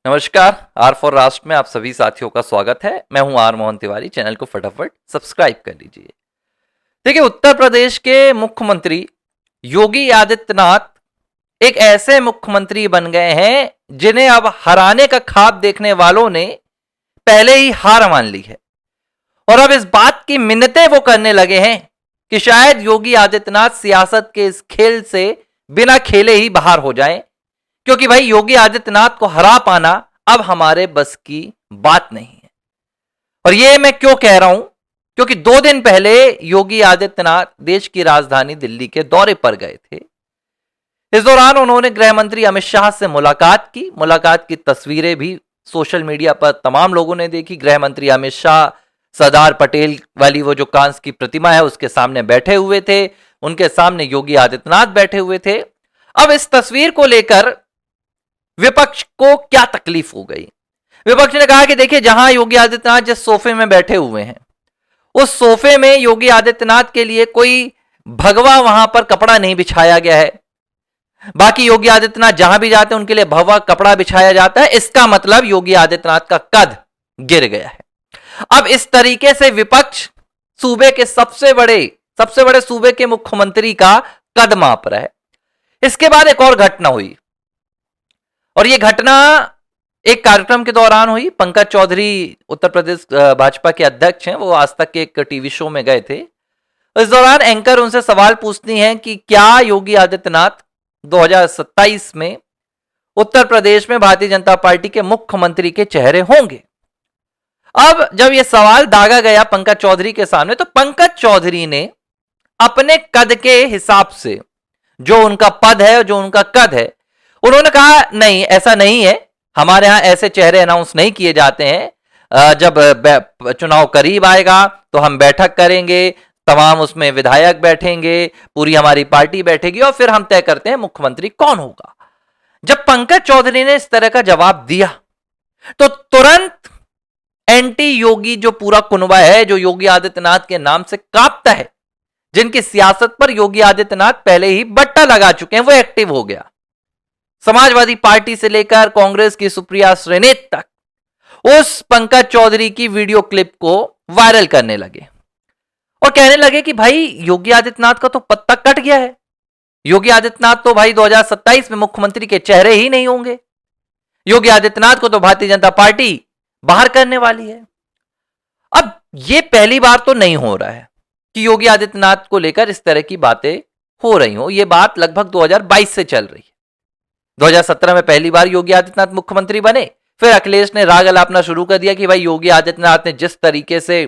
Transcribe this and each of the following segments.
नमस्कार। Are for राष्ट्र में आप सभी साथियों का स्वागत है। मैं हूं आर मोहन तिवारी। चैनल को फटाफट सब्सक्राइब कर लीजिए। देखिए, उत्तर प्रदेश के मुख्यमंत्री योगी आदित्यनाथ एक ऐसे मुख्यमंत्री बन गए हैं जिन्हें अब हराने का ख्वाब देखने वालों ने पहले ही हार मान ली है और अब इस बात की मिन्नतें वो करने लगे हैं कि शायद योगी आदित्यनाथ सियासत के इस खेल से बिना खेले ही बाहर हो जाएं, क्योंकि भाई योगी आदित्यनाथ को हरा पाना अब हमारे बस की बात नहीं है। और ये मैं क्यों कह रहा हूं, क्योंकि 2 दिन पहले योगी आदित्यनाथ देश की राजधानी दिल्ली के दौरे पर गए थे। इस दौरान उन्होंने गृह मंत्री अमित शाह से मुलाकात की। मुलाकात की तस्वीरें भी सोशल मीडिया पर तमाम लोगों ने देखी। गृह मंत्री अमित शाह सरदार पटेल वाली वो जो कांस्य की प्रतिमा है उसके सामने बैठे हुए थे, उनके सामने योगी आदित्यनाथ बैठे हुए थे। अब इस तस्वीर को लेकर विपक्ष को क्या तकलीफ हो गई? विपक्ष ने कहा कि देखिए, जहां योगी आदित्यनाथ जिस सोफे में बैठे हुए हैं उस सोफे में योगी आदित्यनाथ के लिए कोई भगवा वहां पर कपड़ा नहीं बिछाया गया है। बाकी योगी आदित्यनाथ जहां भी जाते हैं उनके लिए भगवा कपड़ा बिछाया जाता है। इसका मतलब योगी आदित्यनाथ का कद गिर गया है। अब इस तरीके से विपक्ष सूबे के सबसे बड़े सूबे के मुख्यमंत्री का कद माप रहा है। इसके बाद एक और घटना हुई और यह घटना एक कार्यक्रम के दौरान हुई। पंकज चौधरी उत्तर प्रदेश भाजपा के अध्यक्ष हैं, वो आज तक के एक टीवी शो में गए थे। इस दौरान एंकर उनसे सवाल पूछती हैं कि क्या योगी आदित्यनाथ 2027 में उत्तर प्रदेश में भारतीय जनता पार्टी के मुख्यमंत्री के चेहरे होंगे। अब जब यह सवाल दागा गया पंकज चौधरी के सामने, तो पंकज चौधरी ने अपने कद के हिसाब से, जो उनका पद है, जो उनका कद है, उन्होंने कहा नहीं, ऐसा नहीं है, हमारे यहां ऐसे चेहरे अनाउंस नहीं किए जाते हैं। जब चुनाव करीब आएगा तो हम बैठक करेंगे, तमाम उसमें विधायक बैठेंगे, पूरी हमारी पार्टी बैठेगी और फिर हम तय करते हैं मुख्यमंत्री कौन होगा। जब पंकज चौधरी ने इस तरह का जवाब दिया तो तुरंत एंटी योगी जो पूरा कुनबा है, जो योगी आदित्यनाथ के नाम से कांपता है, जिनकी सियासत पर योगी आदित्यनाथ पहले ही बट्टा लगा चुके हैं, वो एक्टिव हो गया। समाजवादी पार्टी से लेकर कांग्रेस की सुप्रिया श्रीनेत तक उस पंकज चौधरी की वीडियो क्लिप को वायरल करने लगे और कहने लगे कि भाई योगी आदित्यनाथ का तो पत्ता कट गया है। योगी आदित्यनाथ तो भाई 2027 में मुख्यमंत्री के चेहरे ही नहीं होंगे। योगी आदित्यनाथ को तो भारतीय जनता पार्टी बाहर करने वाली है। अब यह पहली बार तो नहीं हो रहा है कि योगी आदित्यनाथ को लेकर इस तरह की बातें हो रही हो। यह बात लगभग 2022 से चल रही है। 2017 में पहली बार योगी आदित्यनाथ मुख्यमंत्री बने, फिर अखिलेश ने राग अलापना शुरू कर दिया कि भाई योगी आदित्यनाथ ने जिस तरीके से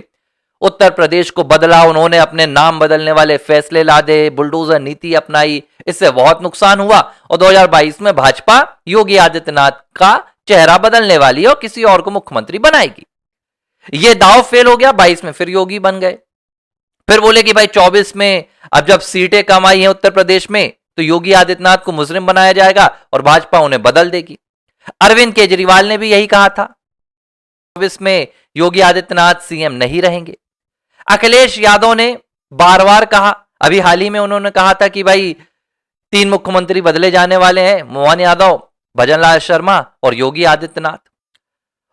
उत्तर प्रदेश को बदला, उन्होंने अपने नाम बदलने वाले फैसले लादे, बुलडोजर नीति अपनाई, इससे बहुत नुकसान हुआ और 2022 में भाजपा योगी आदित्यनाथ का चेहरा बदलने वाली है और किसी और को मुख्यमंत्री बनाएगी। यह दांव फेल हो गया। 22 में फिर योगी बन गए। फिर बोले कि भाई 24 में अब जब सीटें कम आई हैं उत्तर प्रदेश में तो योगी आदित्यनाथ को मुजरिम बनाया जाएगा और भाजपा उन्हें बदल देगी। अरविंद केजरीवाल ने भी यही कहा था। 24 में योगी आदित्यनाथ सीएम नहीं रहेंगे। अखिलेश यादव ने बार बार कहा, अभी हाल ही में उन्होंने कहा था कि भाई 3 मुख्यमंत्री बदले जाने वाले हैं, मोहन यादव, भजनलाल शर्मा और योगी आदित्यनाथ।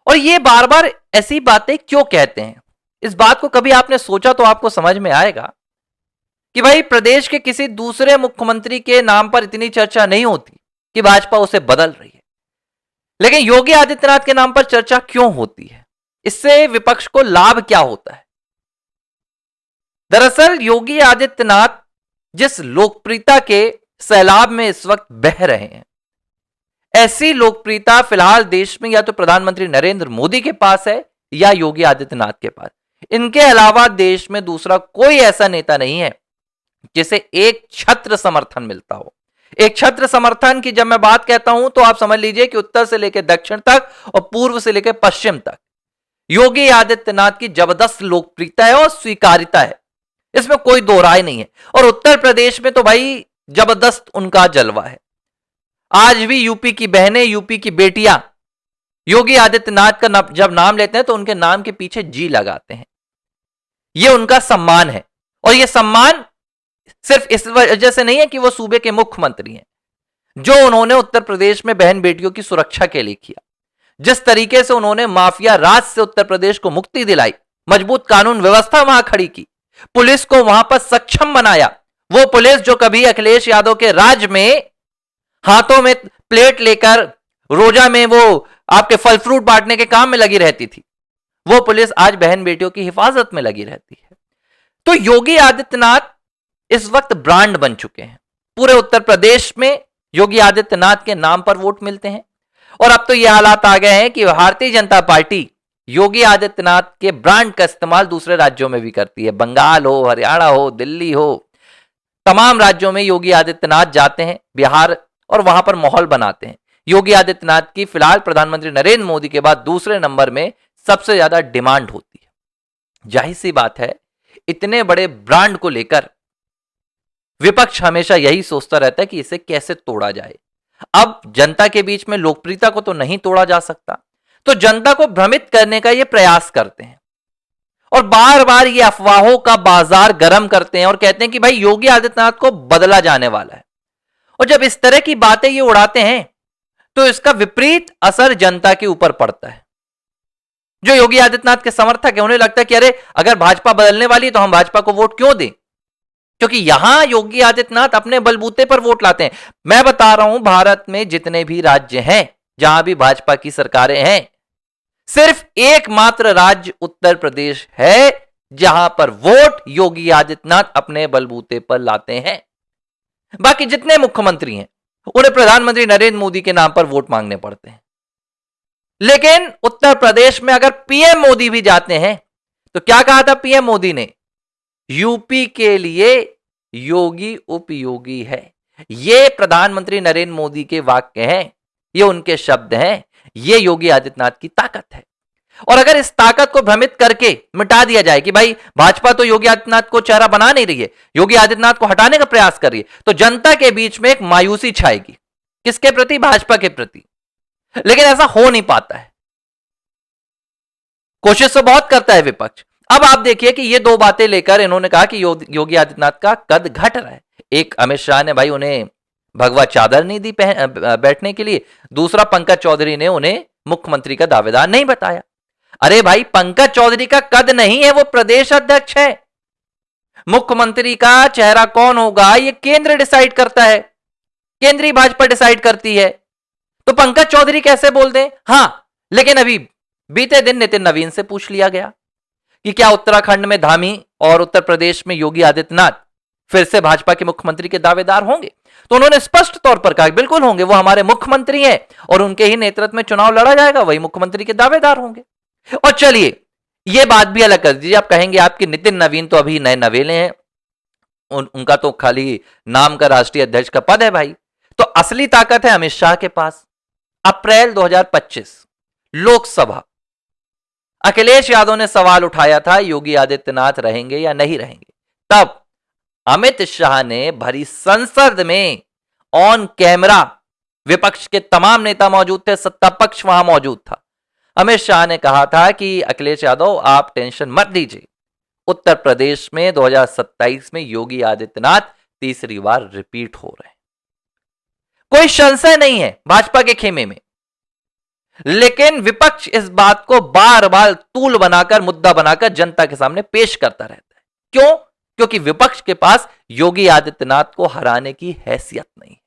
और ये बार बार ऐसी बातें क्यों कहते हैं? इस बात को कभी आपने सोचा तो आपको समझ में आएगा कि भाई प्रदेश के किसी दूसरे मुख्यमंत्री के नाम पर इतनी चर्चा नहीं होती कि भाजपा उसे बदल रही है, लेकिन योगी आदित्यनाथ के नाम पर चर्चा क्यों होती है? इससे विपक्ष को लाभ क्या होता है? दरअसल योगी आदित्यनाथ जिस लोकप्रियता के सैलाब में इस वक्त बह रहे हैं, ऐसी लोकप्रियता फिलहाल देश में या तो प्रधानमंत्री नरेंद्र मोदी के पास है या योगी आदित्यनाथ के पास। इनके अलावा देश में दूसरा कोई ऐसा नेता नहीं है जिसे एक छत्र समर्थन मिलता हो। एक छत्र समर्थन की जब मैं बात कहता हूं तो आप समझ लीजिए कि उत्तर से लेकर दक्षिण तक और पूर्व से लेकर पश्चिम तक योगी आदित्यनाथ की जबरदस्त लोकप्रियता है और स्वीकार्यता है, इसमें कोई दो राय नहीं है। और उत्तर प्रदेश में तो भाई जबरदस्त उनका जलवा है। आज भी यूपी की बहनें, यूपी की बेटियां योगी आदित्यनाथ का जब नाम लेते हैं तो उनके नाम के पीछे जी लगाते हैं। यह उनका सम्मान है और यह सम्मान सिर्फ इस वजह से नहीं है कि वो सूबे के मुख्यमंत्री हैं, जो उन्होंने उत्तर प्रदेश में बहन बेटियों की सुरक्षा के लिए किया, जिस तरीके से उन्होंने माफिया राज से उत्तर प्रदेश को मुक्ति दिलाई, मजबूत कानून व्यवस्था वहां खड़ी की, पुलिस को वहां पर सक्षम बनाया, वो पुलिस जो कभी अखिलेश यादव के राज में हाथों में प्लेट लेकर रोजा में वो आपके फल फ्रूट बांटने के काम में लगी रहती थी, वो पुलिस आज बहन बेटियों की हिफाजत में लगी रहती है। तो योगी आदित्यनाथ इस वक्त ब्रांड बन चुके हैं। पूरे उत्तर प्रदेश में योगी आदित्यनाथ के नाम पर वोट मिलते हैं और अब तो ये हालात आ गए हैं कि भारतीय जनता पार्टी योगी आदित्यनाथ के ब्रांड का इस्तेमाल दूसरे राज्यों में भी करती है। बंगाल हो, हरियाणा हो, दिल्ली हो, तमाम राज्यों में योगी आदित्यनाथ जाते हैं, बिहार, और वहां पर माहौल बनाते हैं। योगी आदित्यनाथ की फिलहाल प्रधानमंत्री नरेंद्र मोदी के बाद दूसरे नंबर में सबसे ज्यादा डिमांड होती है। जाहिर सी बात है, इतने बड़े ब्रांड को लेकर विपक्ष हमेशा यही सोचता रहता है कि इसे कैसे तोड़ा जाए। अब जनता के बीच में लोकप्रियता को तो नहीं तोड़ा जा सकता, तो जनता को भ्रमित करने का ये प्रयास करते हैं और बार बार ये अफवाहों का बाजार गर्म करते हैं और कहते हैं कि भाई योगी आदित्यनाथ को बदला जाने वाला है। और जब इस तरह की बातें ये उड़ाते हैं तो इसका विपरीत असर जनता के ऊपर पड़ता है। जो योगी आदित्यनाथ के समर्थक है, उन्हें लगता है कि अरे अगर भाजपा बदलने वाली है तो हम भाजपा को वोट क्यों दें, क्योंकि यहां योगी आदित्यनाथ अपने बलबूते पर वोट लाते हैं। मैं बता रहा हूं, भारत में जितने भी राज्य हैं जहां भी भाजपा की सरकारें हैं, सिर्फ एकमात्र राज्य उत्तर प्रदेश है जहां पर वोट योगी आदित्यनाथ अपने बलबूते पर लाते हैं। बाकी जितने मुख्यमंत्री हैं उन्हें प्रधानमंत्री नरेंद्र मोदी के नाम पर वोट मांगने पड़ते हैं। लेकिन उत्तर प्रदेश में अगर पीएम मोदी भी जाते हैं तो क्या कहा था पीएम मोदी ने, यूपी के लिए योगी उपयोगी है। ये प्रधानमंत्री नरेंद्र मोदी के वाक्य हैं, ये उनके शब्द हैं, ये योगी आदित्यनाथ की ताकत है। और अगर इस ताकत को भ्रमित करके मिटा दिया जाए कि भाई भाजपा तो योगी आदित्यनाथ को चेहरा बना नहीं रही है, योगी आदित्यनाथ को हटाने का प्रयास कर रही है, तो जनता के बीच में एक मायूसी छाएगी। किसके प्रति? भाजपा के प्रति। लेकिन ऐसा हो नहीं पाता है। कोशिश तो बहुत करता है विपक्ष। अब आप देखिए कि ये दो बातें लेकर इन्होंने कहा कि योगी आदित्यनाथ का कद घट रहा है। एक, अमित शाह ने भाई उन्हें भगवा चादर नहीं दी बैठने के लिए। दूसरा, पंकज चौधरी ने उन्हें मुख्यमंत्री का दावेदार नहीं बताया। अरे भाई, पंकज चौधरी का कद नहीं है, वो प्रदेश अध्यक्ष है। मुख्यमंत्री का चेहरा कौन होगा ये केंद्र डिसाइड करता है, केंद्रीय भाजपा डिसाइड करती है। तो पंकज चौधरी कैसे बोल दें? हां, लेकिन अभी बीते दिन नितिन नवीन से पूछ लिया गया कि क्या उत्तराखंड में धामी और उत्तर प्रदेश में योगी आदित्यनाथ फिर से भाजपा के मुख्यमंत्री के दावेदार होंगे? तो उन्होंने स्पष्ट तौर पर कहा बिल्कुल होंगे, वो हमारे मुख्यमंत्री हैं और उनके ही नेतृत्व में चुनाव लड़ा जाएगा, वही मुख्यमंत्री के दावेदार होंगे। और चलिए, ये बात भी अलग कर दीजिए, आप कहेंगे आपके नितिन नवीन तो अभी नए नवेले हैं, उनका तो खाली नाम का राष्ट्रीय अध्यक्ष का पद है भाई। तो असली ताकत है अमित शाह के पास। अप्रैल 2025 लोकसभा, अखिलेश यादव ने सवाल उठाया था योगी आदित्यनाथ रहेंगे या नहीं रहेंगे। तब अमित शाह ने भरी संसद में ऑन कैमरा, विपक्ष के तमाम नेता मौजूद थे, सत्ता पक्ष वहां मौजूद था, अमित शाह ने कहा था कि अखिलेश यादव आप टेंशन मत लीजिए, उत्तर प्रदेश में 2027 में योगी आदित्यनाथ तीसरी बार रिपीट हो रहे हैं। कोई संशय नहीं है भाजपा के खेमे में। लेकिन विपक्ष इस बात को बार बार तूल बनाकर, मुद्दा बनाकर जनता के सामने पेश करता रहता है। क्यों? क्योंकि विपक्ष के पास योगी आदित्यनाथ को हराने की हैसियत नहीं है।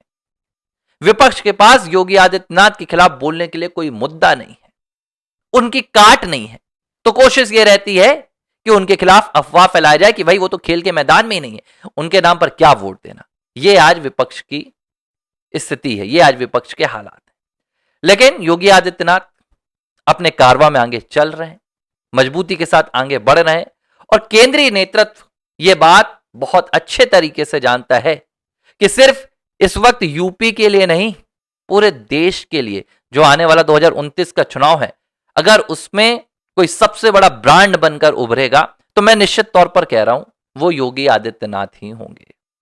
विपक्ष के पास योगी आदित्यनाथ के खिलाफ बोलने के लिए कोई मुद्दा नहीं है, उनकी काट नहीं है। तो कोशिश यह रहती है कि उनके खिलाफ अफवाह फैलाया जाए कि भाई वो तो खेल के मैदान में ही नहीं है, उनके नाम पर क्या वोट देना। यह आज विपक्ष की स्थिति है, ये आज विपक्ष के हालात हैं। लेकिन योगी आदित्यनाथ अपने कारवां में आगे चल रहे हैं, मजबूती के साथ आगे बढ़ रहे हैं और केंद्रीय नेतृत्व ये बात बहुत अच्छे तरीके से जानता है कि सिर्फ इस वक्त यूपी के लिए नहीं, पूरे देश के लिए जो आने वाला 2029 का चुनाव है, अगर उसमें कोई सबसे बड़ा ब्रांड बनकर उभरेगा तो मैं निश्चित तौर पर कह रहा हूं वो योगी आदित्यनाथ ही होंगे।